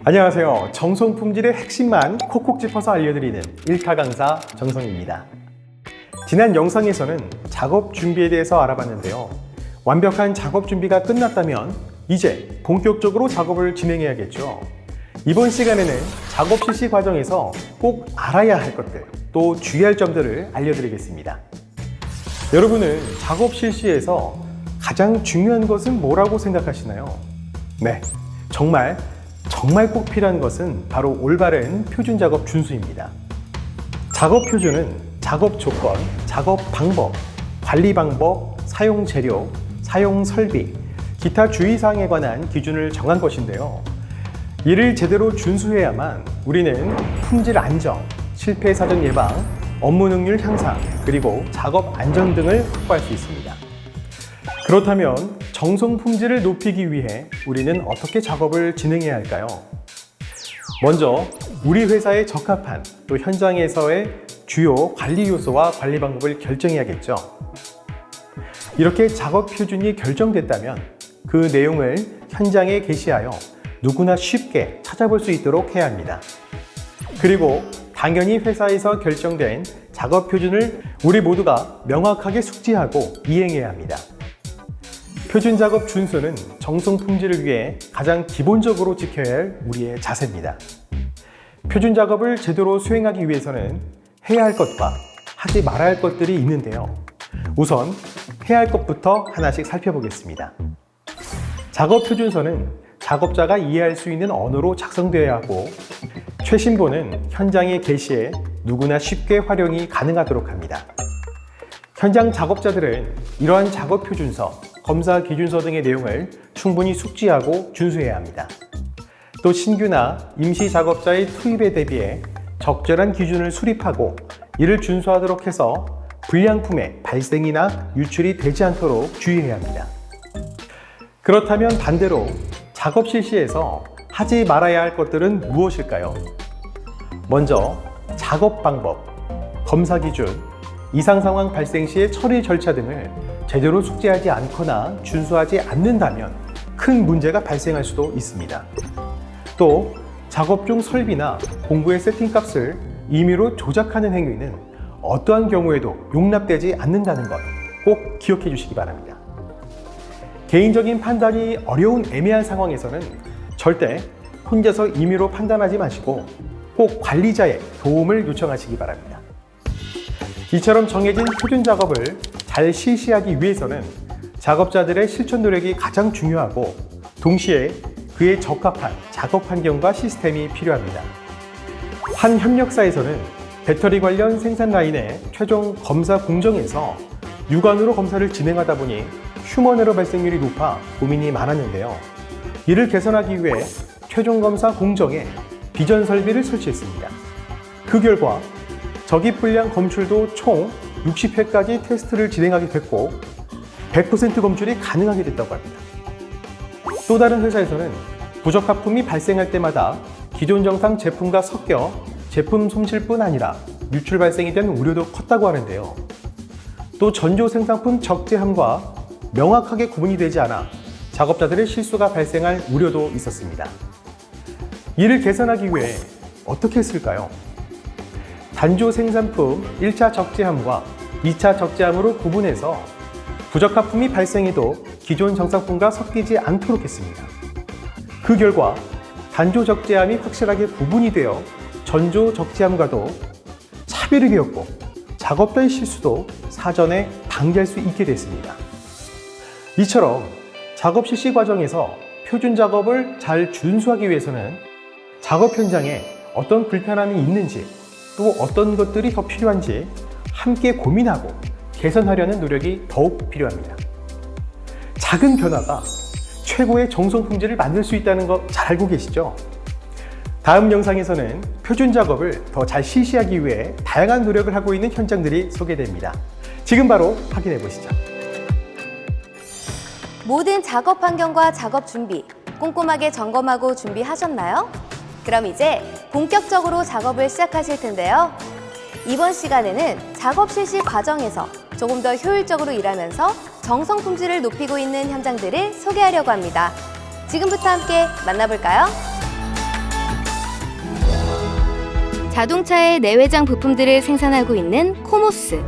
안녕하세요. 정성 품질의 핵심만 콕콕 짚어서 알려드리는 일타 강사 정성입니다. 지난 영상에서는 작업 준비에 대해서 알아봤는데요. 완벽한 작업 준비가 끝났다면 이제 본격적으로 작업을 진행해야겠죠. 이번 시간에는 작업 실시 과정에서 꼭 알아야 할 것들, 또 주의할 점들을 알려드리겠습니다. 여러분은 작업 실시에서 가장 중요한 것은 뭐라고 생각하시나요? 네, 정말 꼭 필요한 것은 바로 올바른 표준 작업 준수입니다. 작업 표준은 작업 조건, 작업 방법, 관리 방법, 사용 재료, 사용 설비, 기타 주의사항에 관한 기준을 정한 것인데요. 이를 제대로 준수해야만 우리는 품질 안정, 실패 사전 예방, 업무 능률 향상, 그리고 작업 안전 등을 확보할 수 있습니다. 그렇다면 정성 품질을 높이기 위해 우리는 어떻게 작업을 진행해야 할까요? 먼저 우리 회사에 적합한 또 현장에서의 주요 관리 요소와 관리 방법을 결정해야겠죠. 이렇게 작업 표준이 결정됐다면 그 내용을 현장에 게시하여 누구나 쉽게 찾아볼 수 있도록 해야 합니다. 그리고 당연히 회사에서 결정된 작업 표준을 우리 모두가 명확하게 숙지하고 이행해야 합니다. 표준 작업 준수는 정성 품질을 위해 가장 기본적으로 지켜야 할 우리의 자세입니다. 표준 작업을 제대로 수행하기 위해서는 해야 할 것과 하지 말아야 할 것들이 있는데요. 우선 해야 할 것부터 하나씩 살펴보겠습니다. 작업 표준서는 작업자가 이해할 수 있는 언어로 작성되어야 하고, 최신본은 현장에 게시해 누구나 쉽게 활용이 가능하도록 합니다. 현장 작업자들은 이러한 작업 표준서, 검사 기준서 등의 내용을 충분히 숙지하고 준수해야 합니다. 또 신규나 임시 작업자의 투입에 대비해 적절한 기준을 수립하고 이를 준수하도록 해서 불량품의 발생이나 유출이 되지 않도록 주의해야 합니다. 그렇다면 반대로 작업 실시에서 하지 말아야 할 것들은 무엇일까요? 먼저 작업 방법, 검사 기준, 이상 상황 발생 시의 처리 절차 등을 제대로 숙지하지 않거나 준수하지 않는다면 큰 문제가 발생할 수도 있습니다. 또 작업 중 설비나 공구의 세팅값을 임의로 조작하는 행위는 어떠한 경우에도 용납되지 않는다는 것 꼭 기억해 주시기 바랍니다. 개인적인 판단이 어려운 애매한 상황에서는 절대 혼자서 임의로 판단하지 마시고 꼭 관리자의 도움을 요청하시기 바랍니다. 이처럼 정해진 표준 작업을 잘 실시하기 위해서는 작업자들의 실천 노력이 가장 중요하고, 동시에 그에 적합한 작업 환경과 시스템이 필요합니다. 한 협력사에서는 배터리 관련 생산 라인의 최종 검사 공정에서 육안으로 검사를 진행하다 보니 휴먼 에러 발생률이 높아 고민이 많았는데요. 이를 개선하기 위해 최종 검사 공정에 비전 설비를 설치했습니다. 그 결과 적입 불량 검출도 총 60회까지 테스트를 진행하게 됐고 100% 검출이 가능하게 됐다고 합니다. 또 다른 회사에서는 부적합품이 발생할 때마다 기존 정상 제품과 섞여 제품 손실뿐 아니라 유출 발생이 된 우려도 컸다고 하는데요. 또 전조 생산품 적재함과 명확하게 구분이 되지 않아 작업자들의 실수가 발생할 우려도 있었습니다. 이를 개선하기 위해 어떻게 했을까요? 단조 생산품 1차 적재함과 2차 적재함으로 구분해서 부적합품이 발생해도 기존 정상품과 섞이지 않도록 했습니다. 그 결과 단조 적재함이 확실하게 구분이 되어 전조 적재함과도 차별이 되었고 작업자의 실수도 사전에 방지할 수 있게 됐습니다. 이처럼 작업 실시 과정에서 표준 작업을 잘 준수하기 위해서는 작업 현장에 어떤 불편함이 있는지, 또 어떤 것들이 더 필요한지 함께 고민하고 개선하려는 노력이 더욱 필요합니다. 작은 변화가 최고의 정성 품질을 만들 수 있다는 거 잘 알고 계시죠? 다음 영상에서는 표준 작업을 더 잘 실시하기 위해 다양한 노력을 하고 있는 현장들이 소개됩니다. 지금 바로 확인해 보시죠. 모든 작업 환경과 작업 준비 꼼꼼하게 점검하고 준비하셨나요? 그럼 이제 본격적으로 작업을 시작하실 텐데요. 이번 시간에는 작업 실시 과정에서 조금 더 효율적으로 일하면서 정성 품질을 높이고 있는 현장들을 소개하려고 합니다. 지금부터 함께 만나볼까요? 자동차의 내외장 부품들을 생산하고 있는 코모스.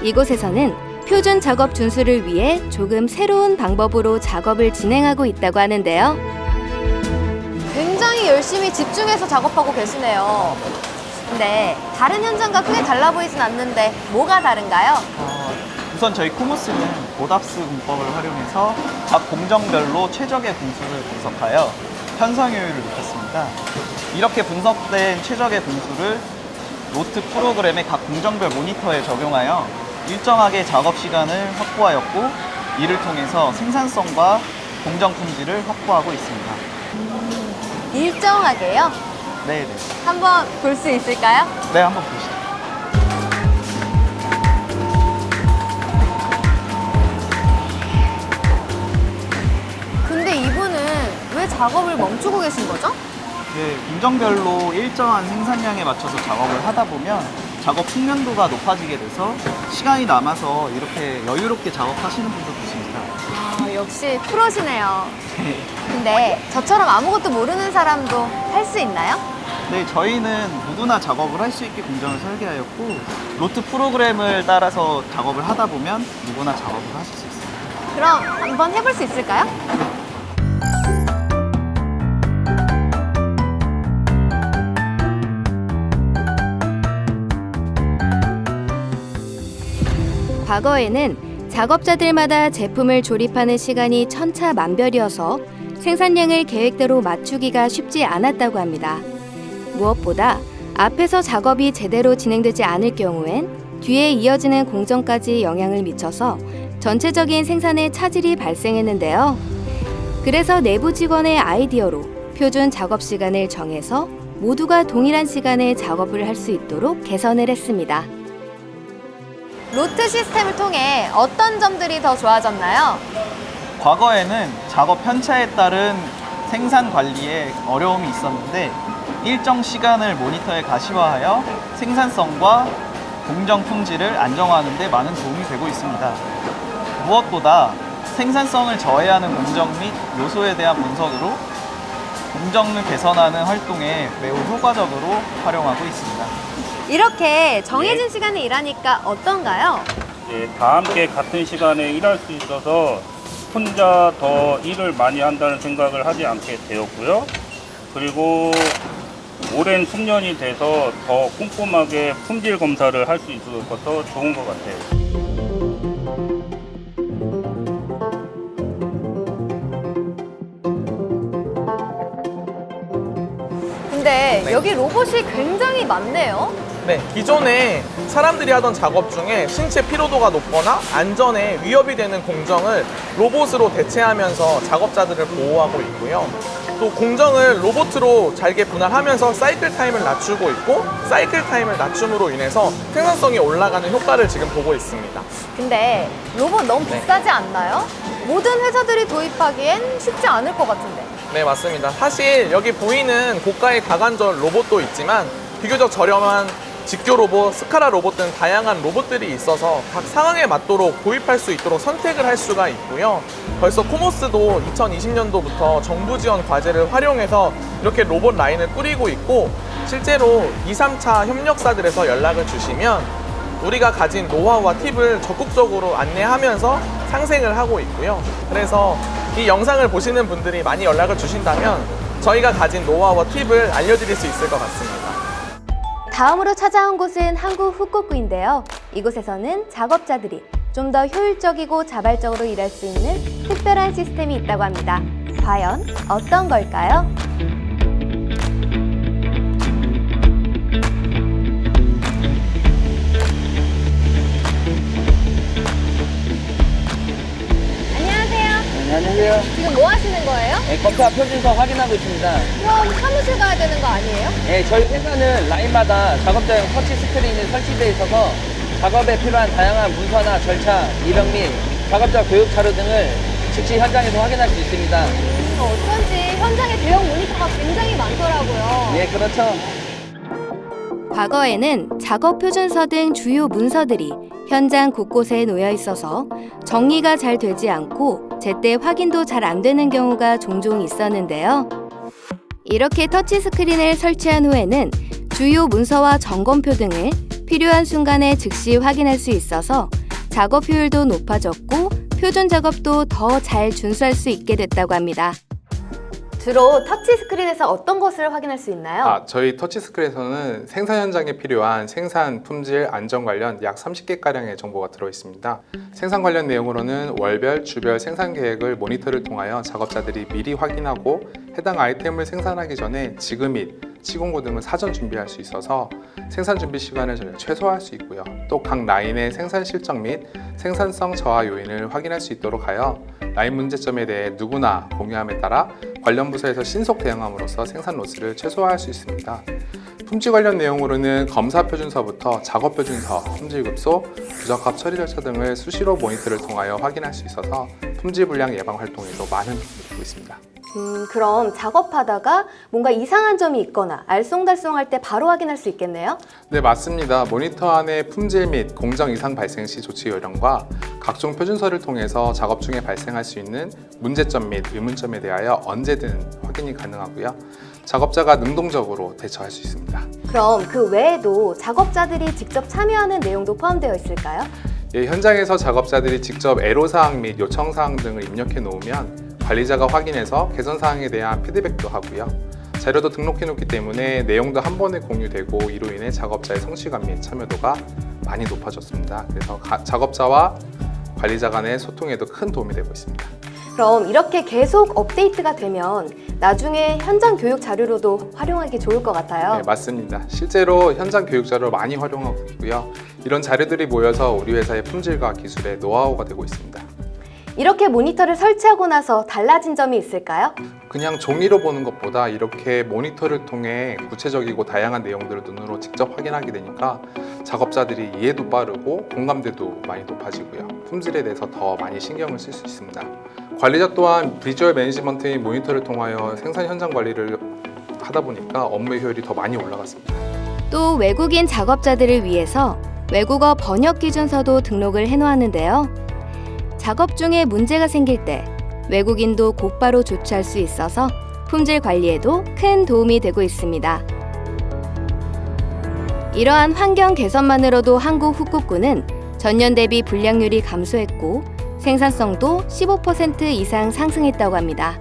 이곳에서는 표준 작업 준수를 위해 조금 새로운 방법으로 작업을 진행하고 있다고 하는데요. 굉장히 열심히 집중해서 작업하고 계시네요. 근데 다른 현장과 크게 달라 보이진 않는데 뭐가 다른가요? 우선 저희 코모스는 보답스 공법을 활용해서 각 공정별로 최적의 분수를 분석하여 편성 효율을 높였습니다. 이렇게 분석된 최적의 분수를 로트 프로그램의 각 공정별 모니터에 적용하여 일정하게 작업 시간을 확보하였고, 이를 통해서 생산성과 공정 품질을 확보하고 있습니다. 일정하게요? 네네. 한번 볼 수 있을까요? 네, 한번 보시죠. 근데 이분은 왜 작업을 멈추고 계신 거죠? 네, 공정별로 일정한 생산량에 맞춰서 작업을 하다 보면 작업 숙련도가 높아지게 돼서 시간이 남아서 이렇게 여유롭게 작업하시는 분도 계십니다. 아, 역시 프로시네요. 근데 저처럼 아무것도 모르는 사람도 할 수 있나요? 네, 저희는 누구나 작업을 할 수 있게 공정을 설계하였고, 로트 프로그램을 따라서 작업을 하다 보면 누구나 작업을 하실 수 있습니다. 그럼 한번 해볼 수 있을까요? 과거에는 작업자들마다 제품을 조립하는 시간이 천차만별이어서 생산량을 계획대로 맞추기가 쉽지 않았다고 합니다. 무엇보다 앞에서 작업이 제대로 진행되지 않을 경우엔 뒤에 이어지는 공정까지 영향을 미쳐서 전체적인 생산에 차질이 발생했는데요. 그래서 내부 직원의 아이디어로 표준 작업 시간을 정해서 모두가 동일한 시간에 작업을 할 수 있도록 개선을 했습니다. 로트 시스템을 통해 어떤 점들이 더 좋아졌나요? 과거에는 작업 편차에 따른 생산 관리에 어려움이 있었는데, 일정 시간을 모니터에 가시화하여 생산성과 공정 품질을 안정화하는 데 많은 도움이 되고 있습니다. 무엇보다 생산성을 저해하는 공정 및 요소에 대한 분석으로 공정을 개선하는 활동에 매우 효과적으로 활용하고 있습니다. 이렇게 정해진 시간에 일하니까 어떤가요? 예, 다 함께 같은 시간에 일할 수 있어서 혼자 더 일을 많이 한다는 생각을 하지 않게 되었고요. 그리고 오랜 숙련이 돼서 더 꼼꼼하게 품질 검사를 할 수 있어서 좋은 것 같아요. 근데 여기 로봇이 굉장히 많네요. 네, 기존에 사람들이 하던 작업 중에 신체 피로도가 높거나 안전에 위협이 되는 공정을 로봇으로 대체하면서 작업자들을 보호하고 있고요. 또 공정을 로봇으로 잘게 분할하면서 사이클 타임을 낮추고 있고, 사이클 타임을 낮춤으로 인해서 생산성이 올라가는 효과를 지금 보고 있습니다. 근데 로봇 너무 비싸지 않나요? 모든 회사들이 도입하기엔 쉽지 않을 것 같은데. 네, 맞습니다. 사실 여기 보이는 고가의 가관절 로봇도 있지만 비교적 저렴한 직교 로봇, 스카라 로봇 등 다양한 로봇들이 있어서 각 상황에 맞도록 도입할 수 있도록 선택을 할 수가 있고요. 벌써 코모스도 2020년도부터 정부 지원 과제를 활용해서 이렇게 로봇 라인을 꾸리고 있고, 실제로 2, 3차 협력사들에서 연락을 주시면 우리가 가진 노하우와 팁을 적극적으로 안내하면서 상생을 하고 있고요. 그래서 이 영상을 보시는 분들이 많이 연락을 주신다면 저희가 가진 노하우와 팁을 알려드릴 수 있을 것 같습니다. 다음으로 찾아온 곳은 한국 후쿠오카인데요. 이곳에서는 작업자들이 좀 더 효율적이고 자발적으로 일할 수 있는 특별한 시스템이 있다고 합니다. 과연 어떤 걸까요? 안녕하세요. 지금 뭐 하시는 거예요? 네, 검사 표준서 확인하고 있습니다. 그럼 사무실 가야 되는 거 아니에요? 네, 저희 회사는 라인마다 작업자용 터치 스크린이 설치되어 있어서 작업에 필요한 다양한 문서나 절차, 이력 및 작업자 교육 자료 등을 즉시 현장에서 확인할 수 있습니다. 어쩐지 현장에 대형 모니터가 굉장히 많더라고요. 네, 그렇죠. 과거에는 작업 표준서 등 주요 문서들이 현장 곳곳에 놓여 있어서 정리가 잘 되지 않고 제때 확인도 잘 안 되는 경우가 종종 있었는데요. 이렇게 터치 스크린을 설치한 후에는 주요 문서와 점검표 등을 필요한 순간에 즉시 확인할 수 있어서 작업 효율도 높아졌고 표준 작업도 더 잘 준수할 수 있게 됐다고 합니다. 주로 터치스크린에서 어떤 것을 확인할 수 있나요? 저희 터치스크린에서는 생산 현장에 필요한 생산, 품질, 안전 관련 약 30개가량의 정보가 들어있습니다. 생산 관련 내용으로는 월별, 주별 생산 계획을 모니터를 통하여 작업자들이 미리 확인하고 해당 아이템을 생산하기 전에 지급 및 시공고 등을 사전 준비할 수 있어서 생산 준비 시간을 최소화할 수 있고요. 또 각 라인의 생산 실적 및 생산성 저하 요인을 확인할 수 있도록 하여 라인 문제점에 대해 누구나 공유함에 따라 관련 부서에서 신속 대응함으로써 생산 로스를 최소화할 수 있습니다. 품질 관련 내용으로는 검사 표준서부터 작업 표준서, 품질급소, 부적합 처리 절차 등을 수시로 모니터를 통하여 확인할 수 있어서 품질 불량 예방 활동에도 많은 도움이 되고 있습니다. 그럼 작업하다가 뭔가 이상한 점이 있거나 알쏭달쏭할 때 바로 확인할 수 있겠네요? 네, 맞습니다. 모니터 안에 품질 및 공정 이상 발생 시 조치 요령과 각종 표준서를 통해서 작업 중에 발생할 수 있는 문제점 및 의문점에 대하여 언제든 확인이 가능하고요. 작업자가 능동적으로 대처할 수 있습니다. 그럼 그 외에도 작업자들이 직접 참여하는 내용도 포함되어 있을까요? 현장에서 작업자들이 직접 애로사항 및 요청사항 등을 입력해 놓으면 관리자가 확인해서 개선사항에 대한 피드백도 하고요. 자료도 등록해 놓기 때문에 내용도 한 번에 공유되고 이로 인해 작업자의 성취감 및 참여도가 많이 높아졌습니다. 그래서 작업자와 관리자 간의 소통에도 큰 도움이 되고 있습니다. 그럼 이렇게 계속 업데이트가 되면 나중에 현장 교육 자료로도 활용하기 좋을 것 같아요. 네, 맞습니다. 실제로 현장 교육 자료를 많이 활용하고 있고요. 이런 자료들이 모여서 우리 회사의 품질과 기술의 노하우가 되고 있습니다. 이렇게 모니터를 설치하고 나서 달라진 점이 있을까요? 그냥 종이로 보는 것보다 이렇게 모니터를 통해 구체적이고 다양한 내용들을 눈으로 직접 확인하게 되니까 작업자들이 이해도 빠르고 공감대도 많이 높아지고요. 품질에 대해서 더 많이 신경을 쓸 수 있습니다. 관리자 또한 비주얼 매니지먼트인 모니터를 통하여 생산 현장 관리를 하다 보니까 업무의 효율이 더 많이 올라갔습니다. 또 외국인 작업자들을 위해서 외국어 번역 기준서도 등록을 해놓았는데요. 작업 중에 문제가 생길 때 외국인도 곧바로 조치할 수 있어서 품질 관리에도 큰 도움이 되고 있습니다. 이러한 환경 개선만으로도 한국 훅국구는 전년 대비 불량률이 감소했고 생산성도 15% 이상 상승했다고 합니다.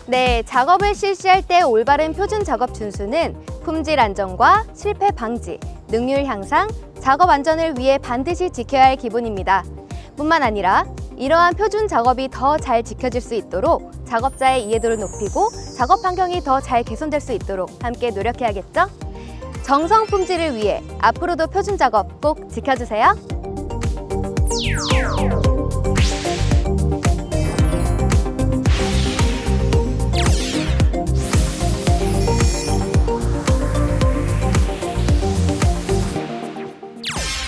네, 작업을 실시할 때 올바른 표준 작업 준수는 품질 안정과 실패 방지, 능률 향상, 작업 안전을 위해 반드시 지켜야 할 기본입니다. 뿐만 아니라 이러한 표준 작업이 더 잘 지켜질 수 있도록 작업자의 이해도를 높이고 작업 환경이 더 잘 개선될 수 있도록 함께 노력해야겠죠? 정성 품질을 위해 앞으로도 표준 작업 꼭 지켜주세요.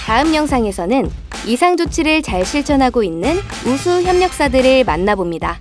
다음 영상에서는 이상 조치를 잘 실천하고 있는 우수 협력사들을 만나봅니다.